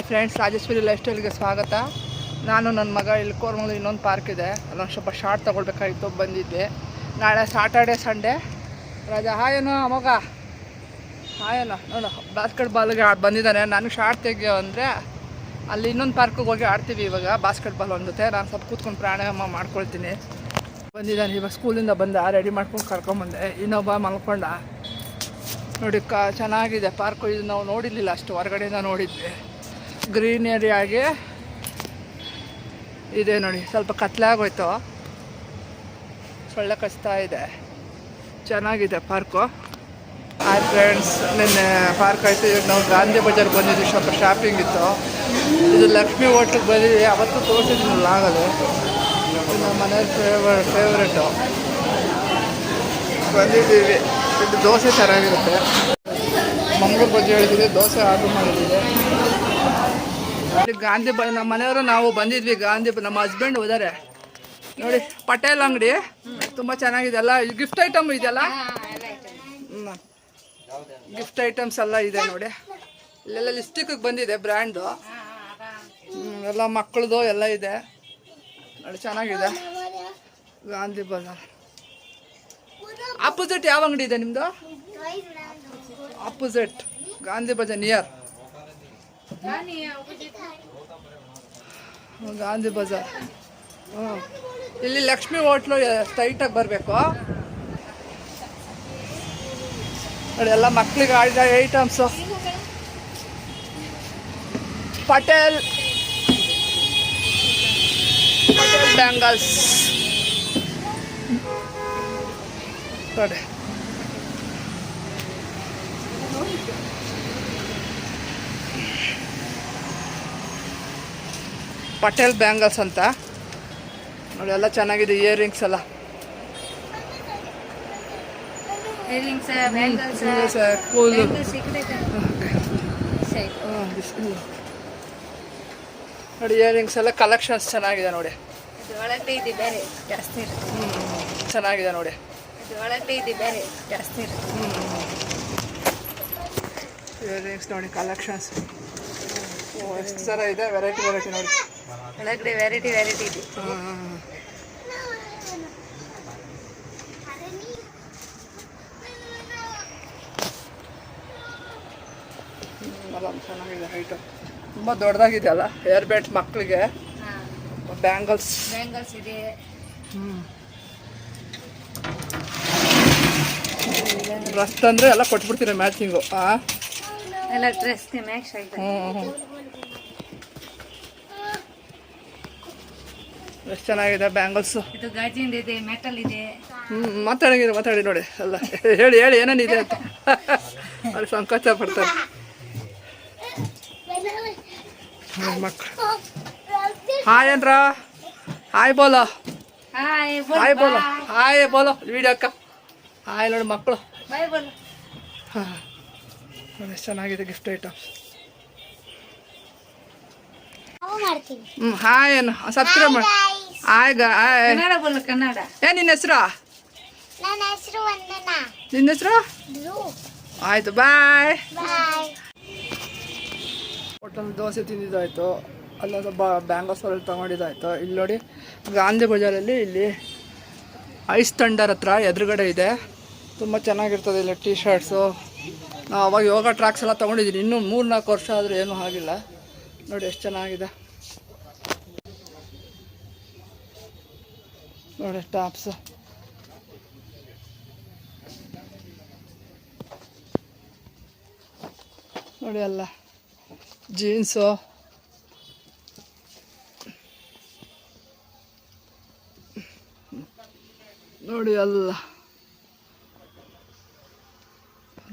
Friends, Rajeshwari life ಸ್ಟೈಲ್ಗೆ ಸ್ವಾಗತ. ನಾನು ನನ್ನ ಮಗ ಇಲ್ಲಿ ಕೋರ್ಮಂಗ್ಳೂರು ಇನ್ನೊಂದು ಪಾರ್ಕ್ ಇದೆ, ಅಲ್ಲೊಂದು ಸ್ವಲ್ಪ ಶಾರ್ಟ್ ತೊಗೊಳ್ಬೇಕಾಗಿತ್ತು, ಬಂದಿದ್ದೆ. ನಾಳೆ ಸಾಟರ್ಡೆ ಸಂಡೇ ರಜಾ. ಹಾಯೇನೋ ಮಗ, ಹಾಯೇನೋ ನೋಡು ಬಾಸ್ಕೆಟ್ ಬಾಲ್ಗೆ ಬಂದಿದ್ದಾನೆ. ನಾನು ಶಾರ್ಟ್ ತೆಗಿಯೋ ಅಂದರೆ ಅಲ್ಲಿ ಇನ್ನೊಂದು ಪಾರ್ಕಿಗೆ ಹೋಗಿ ಆಡ್ತೀವಿ ಇವಾಗ ಬಾಸ್ಕೆಟ್ ಬಾಲ್ ಒಂದು ಜೊತೆ. ನಾನು ಸ್ವಲ್ಪ ಕೂತ್ಕೊಂಡು ಪ್ರಾಣಾಯಾಮ ಮಾಡ್ಕೊಳ್ತೀನಿ. ಬಂದಿದ್ದಾನೆ ಇವಾಗ, ಸ್ಕೂಲಿಂದ ಬಂದ, ರೆಡಿ ಮಾಡ್ಕೊಂಡು ಕರ್ಕೊಂಬಂದೆ. ಇನ್ನೊಬ್ಬ ಮಲ್ಕೊಂಡ. ನೋಡಿ ಚೆನ್ನಾಗಿದೆ ಪಾರ್ಕು. ಇದು ನಾವು ನೋಡಿರಲಿಲ್ಲ, ಅಷ್ಟು ಹೊರಗಡೆಯಿಂದ ನೋಡಿದ್ವಿ. ಗ್ರೀನರಿ ಆಗಿ ಇದೆ ನೋಡಿ. ಸ್ವಲ್ಪ ಕತ್ಲಾಗೋಯ್ತು, ಸೊಳ್ಳೆ ಕಚ್ತಾ ಇದೆ. ಚೆನ್ನಾಗಿದೆ ಪಾರ್ಕು. ಹಾಯ್ ಫ್ರೆಂಡ್ಸ್, ನಿನ್ನೆ ಪಾರ್ಕ್ ಆಯಿತು. ಈಗ ನಾವು ಗಾಂಧಿ ಬಜಾರ್ ಬಂದಿದ್ವಿ, ಸ್ವಲ್ಪ ಶಾಪಿಂಗ್ ಇತ್ತು. ಇದು ಲಕ್ಷ್ಮಿ ಹೋಟ್ಲಿಗೆ ಬಂದಿದ್ವಿ, ಅವತ್ತು ತೋರಿಸಿದ್ನಲ್ಲ ಆಗದು. ನಮ್ಮ ಮನೆಯ ಫೇವ್ರೇಟು. ಬಂದಿದ್ದೀವಿ. ಇದು ದೋಸೆ ಚೆನ್ನಾಗಿರುತ್ತೆ. ಮಂಗಳೂರು ಬಜ್ಜಿ ಹೇಳಿದ್ದೀವಿ, ದೋಸೆ ಆರ್ಡ್ರ್ ಮಾಡಿದ್ದೀವಿ. ಗಾಂಧಿ ನಮ್ಮ ಮನೆಯವರು ನಾವು ಬಂದಿದ್ವಿ. ನಮ್ಮ ಹಸ್ಬೆಂಡ್ ಹೋದರೆ ನೋಡಿ. ಪಟೇಲ್ ಅಂಗಡಿ ತುಂಬ ಚೆನ್ನಾಗಿದೆ. ಎಲ್ಲ ಗಿಫ್ಟ್ ಐಟಮ್ ಇದೆಯಲ್ಲ, ಗಿಫ್ಟ್ ಐಟಮ್ಸ್ ಎಲ್ಲ ಇದೆ ನೋಡಿ. ಇಲ್ಲೆಲ್ಲ ಲಿಪ್ಸ್ಟಿಕ್ಗೆ ಬಂದಿದೆ ಬ್ರ್ಯಾಂಡು, ಎಲ್ಲ ಮಕ್ಕಳದು ಎಲ್ಲ ಇದೆ ನೋಡಿ. ಚೆನ್ನಾಗಿದೆ ಗಾಂಧಿ ಬಜಾರ್. ಆಪೋಸಿಟ್ ಯಾವ ಅಂಗಡಿ ಇದೆ ನಿಮ್ಮದು? Opposite Gandhi Bazaar near Gandhi Bazaar. ಇಲ್ಲಿ ಲಕ್ಷ್ಮಿ ಹೋಟ್ಲು ಸ್ಟ್ರೈಟಾಗಿ ಬರಬೇಕು ನೋಡಿ. ಎಲ್ಲ ಮಕ್ಕಳಿಗೆ ಆಡಿದ ಐಟಮ್ಸು. ಪಟೇಲ್ ಬ್ಯಾಂಗಲ್ಸ್ ನೋಡಿ. ಪಟೇಲ್ ಬ್ಯಾಂಗಲ್ಸ್ ಅಂತ ನೋಡಿ, ಎಲ್ಲ ಚೆನ್ನಾಗಿದೆ. ಇಯರಿಂಗ್ಸ್ ಎಲ್ಲ ಕೂಲು ನೋಡಿ. ಇಯರಿಂಗ್ಸ್ ಎಲ್ಲ ಕಲೆಕ್ಷನ್ಸ್ ಚೆನ್ನಾಗಿದೆ ನೋಡಿ. ಚೆನ್ನಾಗಿದೆ ನೋಡಿ. ಇಯರಿಂಗ್ಸ್ ನೋಡಿ, ಕಲೆಕ್ಷನ್ಸ್ ಎಷ್ಟು ಥರ ಇದೆ. ವೆರೈಟಿ ನೋಡಿ. ಒಳಗಡೆ ವೆರೈಟಿ ಇದೆ. ಚೆನ್ನಾಗಿದೆ. ಹೈಟು ತುಂಬ ದೊಡ್ಡದಾಗಿದೆ ಅಲ್ಲ. ಹೇರ್ ಬ್ಯಾಂಡ್ ಮಕ್ಕಳಿಗೆ, ಬ್ಯಾಂಗಲ್ಸ್ ಇದೆ. ಡ್ರೆಸ್ ತಂದರೆ ಎಲ್ಲ ಕೊಟ್ಬಿಡ್ತೀರ ಮ್ಯಾಚಿಂಗು. ಎಲ್ಲ ಡ್ರೆಸ್ಗೆ ಮ್ಯಾಚ್ ಆಗಿದೆ. ಎಷ್ಟು ಚೆನ್ನಾಗಿದೆ ಬ್ಯಾಂಗಲ್ಸು. ಇದು ಗಾಜಿಂದ ಇದೆ, ಮೆಟಲ್ ಇದೆ. ಮಾತಾಡಿ ನೋಡಿ. ಎಲ್ಲ ಹೇಳಿ ಏನೇನಿದೆ ಅಂತ ಅಲ್ಲಿ ಸಂಕೋಚ ಪಡ್ತಾರೆ ಮಕ್ಕಳು. ಹಾಯ್ ಏನ್ರ, ಹಾಯ್ ಬೋಲೋ, ಹಾಯ್ ಬೋಲೋ, ಹಾಯ್ ಬೋಲೋ ವಿಡಿಯೋ ಅಕ್ಕ. ಹಾಯ್ ನೋಡಿ ಮಕ್ಕಳು. ಹಾಂ ನೋಡಿ, ಎಷ್ಟು ಚೆನ್ನಾಗಿದೆ ಗಿಫ್ಟ್ ಐಟಮ್ಸ್. ಹಾಯ್ ಏನು ಸಬ್ಸ್ಕ್ರೈಬ್ ಮಾಡಿ. ಕನ್ನಡ. ಏನ್ ನಿನ್ನ ಹೆಸರು? ನಿನ್ನ ಹೆಸರು? ಆಯ್ತು, ಬಾಯ್. ಹೋಟೆಲ್ ದೋಸೆ ತಿಂದಿದ್ದಾಯ್ತು. ಅಲ್ಲೊಂದು ಬ್ಯಾಂಗಲ್ಸ್ ಅಲ್ಲಿ ತಗೊಂಡಿದ್ದಾಯ್ತು. ಇಲ್ಲಿ ನೋಡಿ ಗಾಂಧಿ ಬಜಾರಲ್ಲಿ, ಇಲ್ಲಿ ಐಸ್ ಥಂಡರ್ ಹತ್ರ ಎದುರುಗಡೆ ಇದೆ. ತುಂಬ ಚೆನ್ನಾಗಿರ್ತದೆ ಇಲ್ಲಿ ಟೀ ಶರ್ಟ್ಸು. ನಾವು ಅವಾಗ ಯೋಗ ಟ್ರ್ಯಾಕ್ಸ್ ಎಲ್ಲ ತೊಗೊಂಡಿದ್ದೀನಿ. ಇನ್ನೂ 3-4 ವರ್ಷ ಆದರೂ ಏನೂ ಆಗಿಲ್ಲ ನೋಡಿ. ಎಷ್ಟು ಚೆನ್ನಾಗಿದೆ ನೋಡಿ. ಟಾಪ್ಸು ನೋಡಿ, ಎಲ್ಲ ಜೀನ್ಸು ನೋಡಿ. ಎಲ್ಲ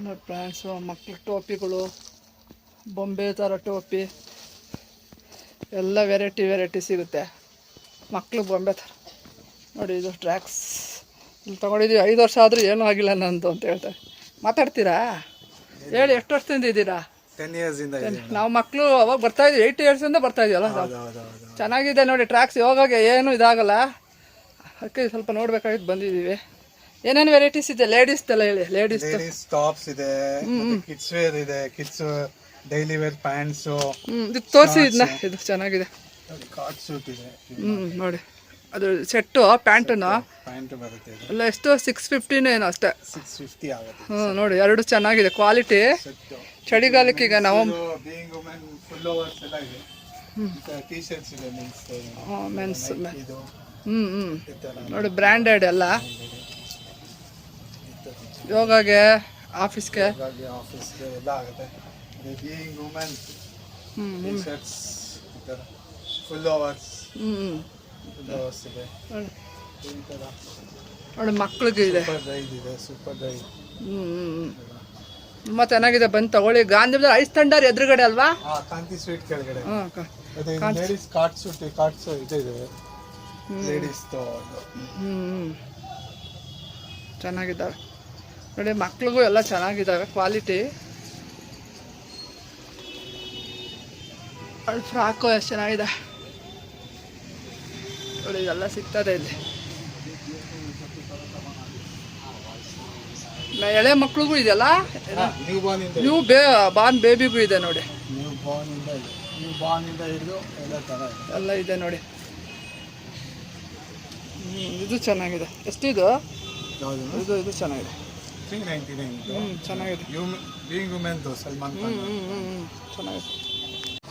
ನೋಡಿ ಪ್ಯಾಂಟ್ಸು, ಮಕ್ಳಿಗೆ ಟೋಪಿಗಳು, ಬೊಂಬೆ ಥರ ಟೋಪಿ ಎಲ್ಲ ವೆರೈಟಿ ಸಿಗುತ್ತೆ. ಮಕ್ಳು ಬೊಂಬೆ ಥರ ನೋಡಿ. ಇದು ಟ್ರ್ಯಾಕ್ಸ್ ಇಲ್ಲಿ ತೊಗೊಂಡಿದ್ದೀವಿ. 5 ವರ್ಷ ಆದರೂ ಏನೂ ಆಗಿಲ್ಲ ನಂದು ಅಂತ ಹೇಳ್ತಾರೆ. ಮಾತಾಡ್ತೀರಾ? ಹೇಳಿ, ಎಷ್ಟು ವರ್ಷದಿಂದ ಇದ್ದೀರಾ? 10 ಇಯರ್ಸಿಂದ. ನಾವು ಮಕ್ಕಳು ಅವಾಗ ಬರ್ತಾಯಿದ್ವಿ, 8 ಇಯರ್ಸಿಂದ ಬರ್ತಾಯಿದ್ದೀವಲ್ಲ. ಚೆನ್ನಾಗಿದೆ ನೋಡಿ ಟ್ರ್ಯಾಕ್ಸ್. ಯೋಗಾಗೆ ಏನೂ ಇದಾಗಲ್ಲ, ಅದಕ್ಕೆ ಸ್ವಲ್ಪ ನೋಡ್ಬೇಕಾಗಿತ್ತು ಬಂದಿದ್ದೀವಿ. ಏನೇನು ವೆರೈಟೀಸ್ ಇದೆ ಲೇಡೀಸ್ ಎಲ್ಲ ಹೇಳಿ. ಲೇಡೀಸ್ ಟಾಪ್ಸ್ ಇದೆ, ಕಿಡ್ಸ್ ವೇರ್ ಇದೆ, ಕಿಡ್ಸ್ ಡೈಲಿ ವೇರ್ ಪ್ಯಾಂಟ್ಸು, ಇದಕ್ಕೆ ತೋರಿಸಿ ಇದನ್ನ, ಇದು ಚೆನ್ನಾಗಿದೆ. ಕಾರ್ಡ್ ಸೂಟ್ ಇದೆ. ನೋಡಿ ಅದು ಸೆಟ್ಟು ಪ್ಯಾಂಟನ್ನು ಪ್ಯಾಂಟ್ ಬರುತ್ತೆ ಇದು. ಎಲ್ಲ ಎಷ್ಟು 650 ಏನೋ ಅಷ್ಟೇ. 650 ಆಗುತ್ತೆ. ನೋಡಿ ಎರಡು ಚೆನ್ನಾಗಿದೆ ಕ್ವಾಲಿಟಿ. ಸೆಟ್ಟು ಚಳಿಗಾಲಕ್ಕೆ ಈಗ ನಾವು ಬೀಯಿಂಗ್ ವುಮೆನ್ ಫುಲ್ ಓವರ್ಸ್ ಎಲ್ಲ ಇದೆ. ಟೀ ಶರ್ಟ್ಸ್ ಇದೆ ಮೆನ್ಸ್ ಇದು. ನೋಡಿ ಬ್ರ್ಯಾಂಡೆಡ್ ಎಲ್ಲ ಯೋಗಾಗೆ ಆಫೀಸ್ಗೆ ಆಫೀಸ್ಗೆ ಎಲ್ಲ ಆಗುತ್ತೆ. Being women T shirts full overs ಇದೆ. ನೋಡಿ ಮಕ್ಳಿಗೆ ಇದೆ. ಸೂಪರ್ ಡ್ರೈ ತುಂಬ ಚೆನ್ನಾಗಿದೆ, ಬಂದು ತಗೊಳ್ಳಿ. ಗಾಂಧಿ ಬಜಾರ್ ಐಸ್ ಥಂಡರ್ ಎದುರುಗಡೆ ಅಲ್ವಾ? ಕಾಂತಿ ಸ್ವೀಟ್ ಕೆಳಗಡೆ. ಕಾಂತಿ ಲೇಡೀಸ್ ಕಾರ್ಡ್ ಸೂಟ್, ಕಾರ್ಡ್ಸ್ ಇದೆ ಲೇಡೀಸ್. ಚೆನ್ನಾಗಿದ್ದಾವೆ ನೋಡಿ, ಮಕ್ಳಿಗೂ ಎಲ್ಲ ಚೆನ್ನಾಗಿದ್ದಾವೆ ಕ್ವಾಲಿಟಿ. ಫ್ರಾಕು ಎಷ್ಟು ಚೆನ್ನಾಗಿದೆ ನೋಡಿ, ಇದೆಲ್ಲ ಸಿಗ್ತದೆ ಇಲ್ಲಿ. ಎಳೆ ಮಕ್ಳಿಗೂ ಇದೆಯಲ್ಲ, ನ್ಯೂ ಬಾರ್ನ್ ಬೇಬಿಗೂ ಇದೆ ನೋಡಿ. ಎಲ್ಲ ಇದೆ ನೋಡಿ. ಇದು ಚೆನ್ನಾಗಿದೆ. ಎಷ್ಟಿದು? ಇದು ಚೆನ್ನಾಗಿದೆ. 399. ಚೆನ್ನಾಗಿದೆ. Being women Salman Khan. ಚೆನ್ನಾಗಿದೆ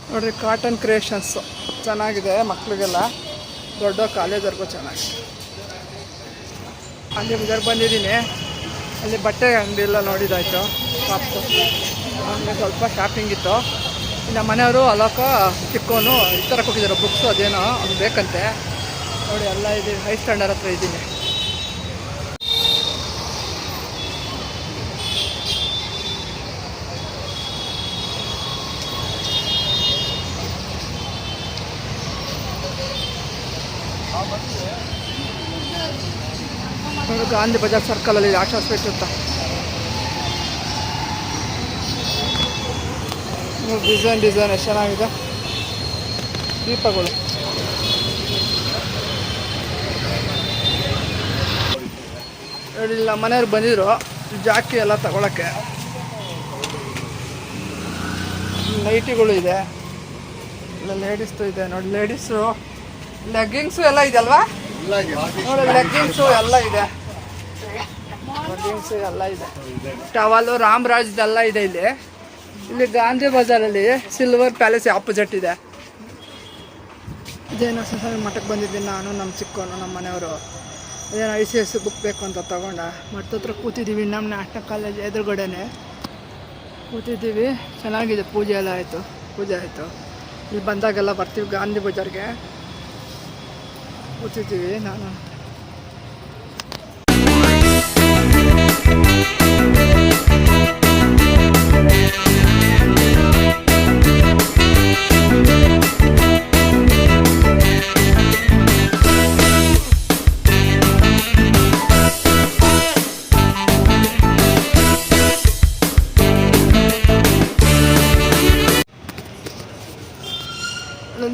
ನೋಡ್ರಿ. ಕಾಟನ್ ಕ್ರಿಯೇಷನ್ಸ್ ಚೆನ್ನಾಗಿದೆ ಮಕ್ಳಿಗೆಲ್ಲ, ದೊಡ್ಡ ಕಾಲೇಜರ್ಗೂ ಚೆನ್ನಾಗಿದೆ. ಅಲ್ಲಿ ಬಜಾರ್ ಬಂದಿದ್ದೀನಿ, ಅಲ್ಲಿ ಬಟ್ಟೆ ಅಂಗಡಿ ಎಲ್ಲ ನೋಡಿದಾಯ್ತು. ಶಾಪ್ಸು ಹಂಗೆ ಸ್ವಲ್ಪ ಶಾಪಿಂಗ್ ಇತ್ತು. ಇನ್ನು ಮನೆಯವರು ಅಲೋಕ ಚಿಕ್ಕೋನು ಈ ಥರ ಕೊಟ್ಟಿದ್ದಾರೆ ಬುಕ್ಸು, ಅದೇನೋ ಅದು ಬೇಕಂತೆ ನೋಡಿ. ಎಲ್ಲ ಇದೆ, ಹೈ ಸ್ಟ್ಯಾಂಡರ್ ಹತ್ರ ಇದ್ದೀನಿ. ನೋಡಿ ಗಾಂಧಿ ಬಜಾರ್ ಸರ್ಕಲಲ್ಲಿ ಆಶಾ ಸ್ವೀಟ್ ಅಂತ ಡಿಸೈನ್ ಎಷ್ಟು ಚೆನ್ನಾಗಿದೆ. ದೀಪಗಳು ಹೇಳಿಲ್ಲ, ಮನೆಯವ್ರು ಬಂದಿದ್ರು ಜಾಕಿ ಎಲ್ಲ ತಗೊಳಕ್ಕೆ. ನೈಟಿಗಳು ಇದೆ, ಇಲ್ಲ ಲೇಡೀಸ್ದು ಇದೆ ನೋಡಿ. ಲೇಡೀಸು ಲೆಗ್ಗಿಂಗ್ಸು ಎಲ್ಲ ಇದೆ ಅಲ್ವಾ ನೋಡಿ. ಲೆಗ್ಗಿಂಗ್ಸು ಎಲ್ಲ ಇದೆ, ಲೆಗ್ಗಿಂಗ್ಸು ಎಲ್ಲ ಇದೆ. ಟವಲು ರಾಮ್ರಾಜ್ದೆಲ್ಲ ಇದೆ ಇಲ್ಲಿ. ಇಲ್ಲಿ ಗಾಂಧಿ ಬಜಾರಲ್ಲಿ ಸಿಲ್ವರ್ ಪ್ಯಾಲೇಸ್ ಆಪೋಸಿಟ್ ಇದೆ. ಜೈನ ಸ್ವಾಮಿ ಮಠಕ್ಕೆ ಬಂದಿದ್ದೀನಿ ನಾನು, ನಮ್ಮ ಚಿಕ್ಕವನು, ನಮ್ಮ ಮನೆಯವರು. ಅದೇನು ICS ಬುಕ್ ಬೇಕು ಅಂತ ತಗೊಂಡ ಮಠದ ಹತ್ರ ಕೂತಿದ್ದೀವಿ. ನಮ್ಮ ನ್ಯಾಷನಲ್ ಕಾಲೇಜ್ ಎದುರುಗಡೆನೆ ಕೂತಿದ್ದೀವಿ. ಚೆನ್ನಾಗಿದೆ, ಪೂಜೆ ಎಲ್ಲ ಆಯಿತು. ಇಲ್ಲಿ ಬಂದಾಗೆಲ್ಲ ಬರ್ತೀವಿ ಗಾಂಧಿ ಬಜಾರ್ಗೆ. ಕೂತಿದ್ದೀವಿ ನಾನು.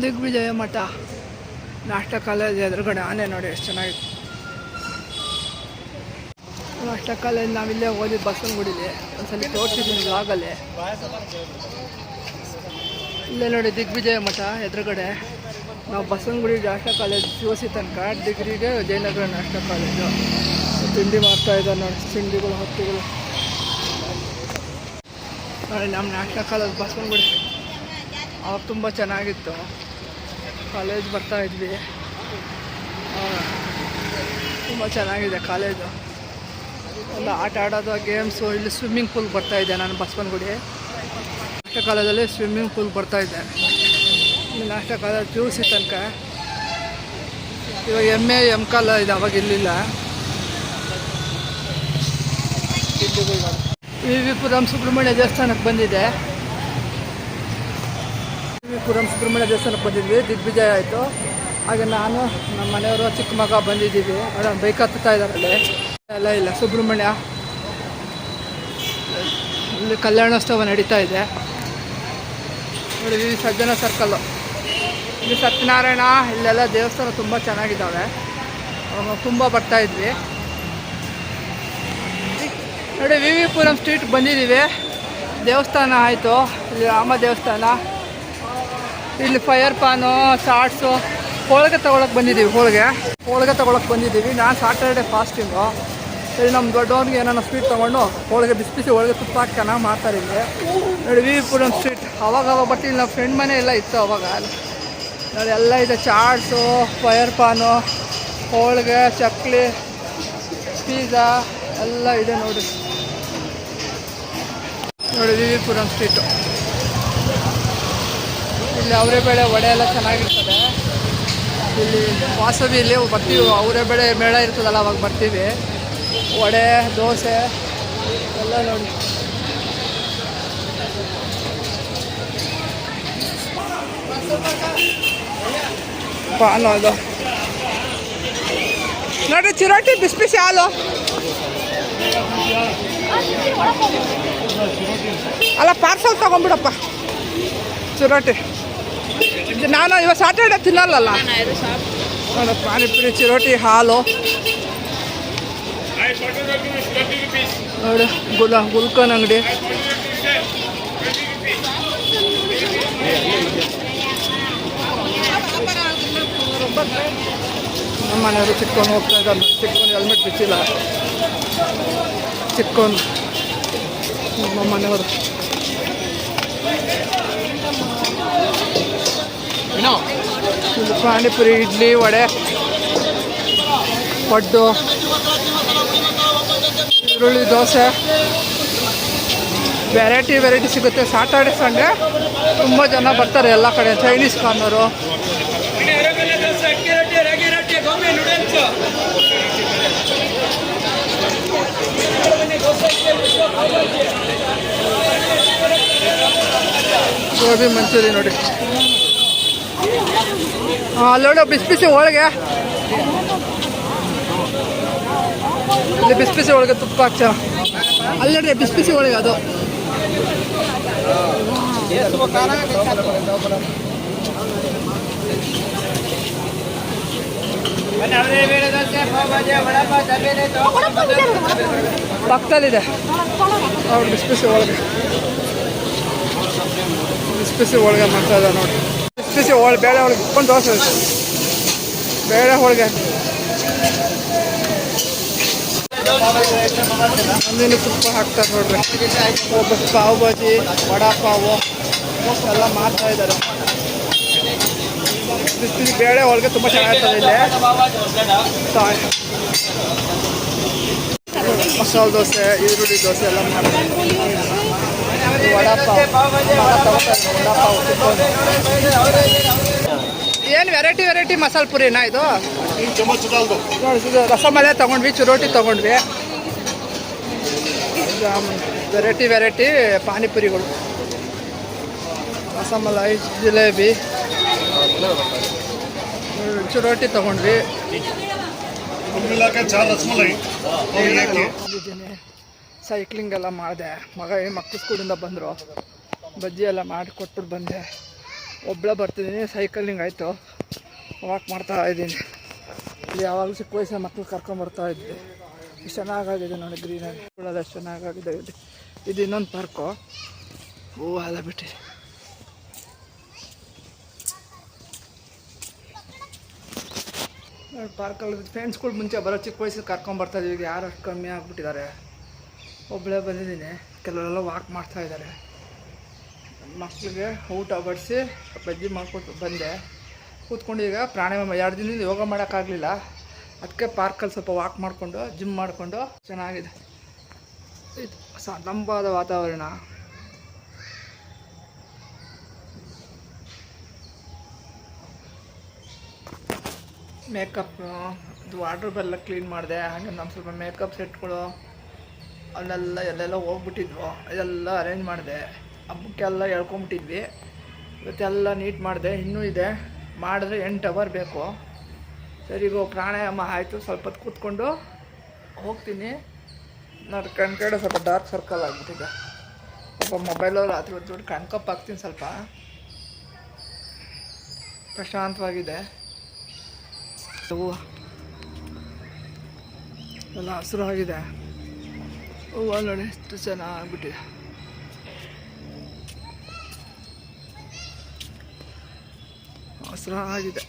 ದಿಗ್ವಿಜಯ ಮಠ ನ್ಯಾಷನಲ್ ಕಾಲೇಜ್ ಎದುರುಗಡೆ ಆನೆ ನೋಡಿ, ಎಷ್ಟು ಚೆನ್ನಾಗಿದೆ. ನ್ಯಾಷನಲ್ ಕಾಲೇಜ್ ನಾವಿಲ್ಲೇ ಓದಿದ್ದು ಬಸವನಗುಡಿಲಿ, ಒಂದ್ಸಲ ತೋರಿಸಿದ್ದೀನಿ ಬ್ಲಾಗಲ್ಲಿ. ಇಲ್ಲೇ ನೋಡಿ ದಿಗ್ವಿಜಯ ಮಠ ಎದುರುಗಡೆ. ನಾವು ಬಸವನಗುಡಿ ನ್ಯಾಷನಲ್ ಕಾಲೇಜ್ PUC ತನಕ, ಡಿಗ್ರಿಗೆ ಜಯನಗರ ನ್ಯಾಷನಲ್ ಕಾಲೇಜು. ತಿಂಡಿ ಮಾಡ್ತಾಯಿದ್ದಾರೆ ನೋಡಿ, ತಿಂಡಿಗಳು ಹೊತ್ತಿಗಳು ನೋಡಿ. ನಮ್ಮ ನ್ಯಾಷನಲ್ ಕಾಲೇಜ್ ಬಸವನಗುಡಿ ಅವಾಗ ತುಂಬ ಚೆನ್ನಾಗಿತ್ತು. ಕಾಲೇಜ್ ಬರ್ತಾಯಿದ್ವಿ, ತುಂಬ ಚೆನ್ನಾಗಿದೆ ಕಾಲೇಜು. ಎಲ್ಲ ಆಟ ಆಡೋದು, ಗೇಮ್ಸು. ಇಲ್ಲಿ ಸ್ವಿಮ್ಮಿಂಗ್ ಪೂಲ್ ಬರ್ತಾಯಿದ್ದೆ ನಾನು ಬಸವನಗುಡಿ ನ್ಯಾಷನಲ್ ಕಾಲೇಜಲ್ಲಿ. ಸ್ವಿಮ್ಮಿಂಗ್ ಪೂಲ್ ಬರ್ತಾಯಿದ್ದೆ ಇಲ್ಲಿ ನ್ಯಾಷನಲ್ ಕಾಲೇಜ್ PUC ತನಕ. ಇವಾಗ MA MCAL ಇದೆ, ಅವಾಗ ಇರಲಿಲ್ಲ. ವಿ ಪುರಂ ಸುಬ್ರಹ್ಮಣ್ಯ ದೇವಸ್ಥಾನಕ್ಕೆ ಬಂದಿದೆ. ಪುರಂ ಸುಬ್ರಹ್ಮಣ್ಯ ದೇವಸ್ಥಾನಕ್ಕೆ ಬಂದಿದ್ವಿ, ದಿಗ್ವಿಜಯ ಆಯಿತು. ಹಾಗೆ ನಾನು, ನಮ್ಮ ಮನೆಯವರು, ಚಿಕ್ಕ ಮಗ ಬಂದಿದ್ದೀವಿ. ಮೇಡಮ್ ಬೈಕ್ ಹತ್ತುತ್ತಾ ಇದ್ದಾರಲ್ಲಿ ಇಲ್ಲ ಸುಬ್ರಹ್ಮಣ್ಯ. ಇಲ್ಲಿ ಕಲ್ಯಾಣೋತ್ಸವ ನಡೀತಾ ಇದೆ ನೋಡಿ. ಇಲ್ಲಿ ಸಜ್ಜನ ಸರ್ಕಲ್ಲು, ಇಲ್ಲಿ ಸತ್ಯನಾರಾಯಣ, ಇಲ್ಲೆಲ್ಲ ದೇವಸ್ಥಾನ ತುಂಬ ಚೆನ್ನಾಗಿದ್ದಾವೆ. ತುಂಬ ಬರ್ತಾಯಿದ್ವಿ ನೋಡಿ. ವಿ ಪುರಂ ಸ್ಟ್ರೀಟ್ ಬಂದಿದ್ದೀವಿ. ದೇವಸ್ಥಾನ ಆಯಿತು. ಇಲ್ಲಿ ರಾಮ ದೇವಸ್ಥಾನ, ಇಲ್ಲಿ ಫೈರ್ ಪಾನು, ಚಾಟ್ಸು, ಹೋಳಿಗೆ ತೊಗೊಳಕ್ಕೆ ಬಂದಿದ್ದೀವಿ. ಹೋಳಿಗೆ ತೊಗೊಳಕ್ಕೆ ಬಂದಿದ್ದೀವಿ. ನಾನು ಸಾಟರ್ಡೆ ಫಾಸ್ಟಿಂಗು. ಇಲ್ಲಿ ನಮ್ಮ ದೊಡ್ಡವ್ರಿಗೆ ಏನಾರ ಸ್ವೀಟ್ ತೊಗೊಂಡು ಹೋಳಿಗೆ ಬಿಸಿ ಬಿಸಿ ಹೋಳಿಗೆ ತುಪ್ಪ ಹಾಕಿ ಚೆನ್ನಾಗಿ ಮಾಡ್ತಾರೆ ಇಲ್ಲಿ. ನೋಡಿ ವಿ ಪುರಂ ಸ್ಟ್ರೀಟ್. ಅವಾಗ ಬಟ್ ಇಲ್ಲಿ ನಮ್ಮ ಫ್ರೆಂಡ್ ಮನೆ ಎಲ್ಲ ಇತ್ತು ಅವಾಗ. ನೋಡಿ ಎಲ್ಲ ಇದೆ, ಚಾಟ್ಸು, ಫೈರ್ ಪಾನು, ಹೋಳಿಗೆ, ಚಕ್ಲಿ, ಪಿಜ್ಜಾ ಎಲ್ಲ ಇದೆ ನೋಡಿ. ನೋಡಿ ವಿ ಪುರಂ ಸ್ಟ್ರೀಟು. ಇಲ್ಲಿ ಅವರೆಬೇಳೆ ವಡೆ ಎಲ್ಲ ಚೆನ್ನಾಗಿರ್ತದೆ. ಇಲ್ಲಿ ವಾಸವಿ ಇಲ್ಲಿ ಬರ್ತೀವಿ, ಅವರೆಬೇಳೆ ಮೇಳ ಇರ್ತದಲ್ಲ ಅವಾಗ ಬರ್ತೀವಿ. ವಡೆ, ದೋಸೆ ಎಲ್ಲ ನೋಡಿ. ಪಾನು ಅದು ನೋಡ್ರಿ, ಚಿರೋಟಿ ಬಿಸಿ ಬಿಸಿ ಹಾಲು ಅಲ್ಲ, ಪಾರ್ಸಲ್ ತೊಗೊಂಬಿಡಪ್ಪ ಚಿರೋಟಿ. ನಾನು ಇವಾಗ ಸಾಟರ್ಡೆ ತಿನ್ನಲ್ಲಲ್ಲ. ನೋಡಿ ಪಾನಿಪುರಿ, ಚಿರೋಟಿ, ಹಾಲು ನೋಡಿ. ಗುಲ್ಕನ್ ಅಂಗಡಿ. ನಮ್ಮ ಮನೆಯವರು ಚಿಕ್ಕೊಂಡು ಹೋಗ್ತಾ ಇದ್ದಾರೆ. ಚಿಕ್ಕೊಂಡು ಹೆಲ್ಮೆಟ್ ಬಿಚ್ಚಿಲ್ಲ. ಚಿಕ್ಕೊಂಡು ನಮ್ಮ ಮನೆಯವರು ಪಾನಿಪುರಿ, ಇಡ್ಲಿ, ವಡೆ, ಪಡ್ಡು, ಈರುಳ್ಳಿ ದೋಸೆ, ವೆರೈಟಿ ಸಿಗುತ್ತೆ. ಸಾಟರ್ಡೆ ಸಂಡೇ ತುಂಬ ಜನ ಬರ್ತಾರೆ ಎಲ್ಲ ಕಡೆ. ಚೈನೀಸ್ ಕಾರ್ನರು, ಗೋಬಿ ಮಂಚೂರಿ ನೋಡಿ. ಅಲ್ಲೋಡು ಬಿಸಿ ಬಿಸಿ ಹೋಳಿಗೆ. ಇಲ್ಲಿ ಬಿಸಿ ಬಿಸಿ ಹೋಳಿಗೆ ತುಪ್ಪ ಹಾಕ್ಸ. ಅಲ್ಲೇ ಬಿಸಿ ಬಿಸಿ ಹೋಳಿಗೆ ಅದು. ಪಕ್ಕದಲ್ಲಿದೆ ಅವ್ರು ಬಿಸಿ ಬಿಸಿ ಹೋಳಿಗೆ. ಬಿಸಿ ಬಿಸಿ ಹೋಳಿಗೆ ಮಾಡ್ತಾ ಇದ್ದಾರೆ ನೋಡಿ. ಬಿಸಿ ಬಿಸಿ ಬೇಳೆ ಹೋಳಿಗೆ ಇಟ್ಕೊಂಡು ದೋಸೆ, ಬೇಳೆ ಹೋಳಿಗೆ, ಒಂದಿನ ತುಪ್ಪ ಹಾಕ್ತಾರೆ ನೋಡ್ರಿ. ಒಬ್ಬ ಪಾವ್ ಭಾಜಿ, ವಡಾ ಪಾವು ಎಲ್ಲ ಮಾಡ್ತಾ ಇದ್ದಾರೆ. ಬಿಸಿ ಬಿಸಿ ಬೇಳೆ ಹೋಳಿಗೆ ತುಂಬ ಚೆನ್ನಾಗಿರ್ತದೆ ಇಲ್ಲಿ. ಮಸಾಲೆ ದೋಸೆ, ಈರುಳ್ಳಿ ದೋಸೆ ಎಲ್ಲ ಮಾಡ್ತಾರೆ. ವಡಾ ಪಾವ್ ಏನು ವೆರೈಟಿ ಮಸಾಲೆ ಪುರಿನಾ ಇದು? ರಸಮಲೈ ತೊಗೊಂಡ್ವಿ, ಚಿರೋಟಿ ತೊಗೊಂಡ್ವಿ. ವೆರೈಟಿ ಪಾನಿಪುರಿಗಳು, ರಸಮಲೈ, ಜಿಲೇಬಿ, ಚಿರೋಟಿ ತೊಗೊಂಡ್ವಿ. ಸೈಕ್ಲಿಂಗ್ ಎಲ್ಲ ಮಾಡಿದೆ. ಮಕ್ಕಳು ಸ್ಕೂಲಿಂದ ಬಂದರು, ಬಜ್ಜಿ ಎಲ್ಲ ಮಾಡಿ ಕೊಟ್ಬಿಟ್ಟು ಬಂದೆ. ಒಬ್ಬಳೇ ಬರ್ತಿದ್ದೀನಿ, ಸೈಕಲಿಂಗ್ ಆಯಿತು, ವಾಕ್ ಮಾಡ್ತಾ ಇದ್ದೀನಿ. ಇಲ್ಲಿ ಯಾವಾಗಲೂ ಚಿಕ್ಕ ವಯಸ್ಸಿನ ಮಕ್ಕಳು ಕರ್ಕೊಂಬರ್ತಾ ಇದ್ವಿ. ಇಷ್ಟು ಚೆನ್ನಾಗಾಗಿದೆ ನೋಡಿ, ಗ್ರೀನರಿ ಅಷ್ಟು ಚೆನ್ನಾಗಾಗಿದೆ. ಇದು ಇನ್ನೊಂದು ಪಾರ್ಕು, ಹೂವು ಎಲ್ಲ ಬಿಟ್ಟು. ಪಾರ್ಕಲ್ಲಿ ಫ್ರೆಂಡ್ಸ್ಗಳು ಮುಂಚೆ ಬರೋ ಚಿಕ್ಕ ವಯಸ್ಸಿಗೆ ಕರ್ಕೊಂಬರ್ತಾಯಿದ್ವಿ. ಈಗ ಯಾರು ಅಷ್ಟು ಕಮ್ಮಿ ಆಗಿಬಿಟ್ಟಿದ್ದಾರೆ. ಒಬ್ಬಳೇ ಬಂದಿದ್ದೀನಿ, ಕೆಲವರೆಲ್ಲ ವಾಕ್ ಮಾಡ್ತಾಯಿದ್ದಾರೆ. ಮಕ್ಕಳಿಗೆ ಊಟ ಬಡಿಸಿ ಬಜ್ಜಿ ಮಾಡಿಕೊಟ್ಟು ಬಂದೆ. ಕೂತ್ಕೊಂಡು ಈಗ ಪ್ರಾಣಾಯಾಮ 2 ದಿನದಿಂದ ಯೋಗ ಮಾಡೋಕ್ಕಾಗಲಿಲ್ಲ. ಅದಕ್ಕೆ ಪಾರ್ಕಲ್ಲಿ ಸ್ವಲ್ಪ ವಾಕ್ ಮಾಡಿಕೊಂಡು ಜಿಮ್ ಮಾಡಿಕೊಂಡು ಚೆನ್ನಾಗಿದೆ. ಇದು ತಂಪಾದ ವಾತಾವರಣ. ಮೇಕಪ್ ಇದು ವಾರ್ಡ್ರೋಬೆಲ್ಲ ಕ್ಲೀನ್ ಮಾಡಿದೆ. ಹಾಗೆ ನಮ್ಮ ಸ್ವಲ್ಪ ಮೇಕಪ್ ಸೆಟ್ಗಳು ಅಲ್ಲೆಲ್ಲ ಎಲ್ಲೆಲ್ಲ ಹೋಗ್ಬಿಟ್ಟಿದ್ವು, ಇದೆಲ್ಲ ಅರೇಂಜ್ ಮಾಡಿದೆ. ಹಬ್ಬಕ್ಕೆಲ್ಲ ಹೇಳ್ಕೊಂಬಿಟ್ಟಿದ್ವಿ. ಇವತ್ತೆಲ್ಲ ನೀಟ್ ಮಾಡಿದೆ. ಇನ್ನೂ ಇದೆ, ಮಾಡಿದ್ರೆ 8 ಅವರ್ ಬೇಕು. ಸರಿ, ಈಗ ಪ್ರಾಣಾಯಾಮ ಆಯಿತು. ಸ್ವಲ್ಪ ಹೊತ್ತು ಕೂತ್ಕೊಂಡು ಹೋಗ್ತೀನಿ. ನಾನು ಕಡೆ ಸ್ವಲ್ಪ ಡಾರ್ಕ್ ಸರ್ಕಲ್ ಆಗಿಬಿಟ್ಟಿದೆ. ಸ್ವಲ್ಪ ಮೊಬೈಲಲ್ಲಿ ರಾತ್ರಿ ಹೊತ್ತು ಕಣ್ಕಪ್ ಹಾಕ್ತೀನಿ. ಸ್ವಲ್ಪ ಪ್ರಶಾಂತವಾಗಿದೆ. ಹೂವು ಎಲ್ಲ ಹಸಿರು ಆಗಿದೆ. ಹೂವು ನೋಡಿ ಎಷ್ಟು ಚೆನ್ನಾಗಿಬಿಟ್ಟಿದೆ. ಹಸ್ರಾಗಿದೆ.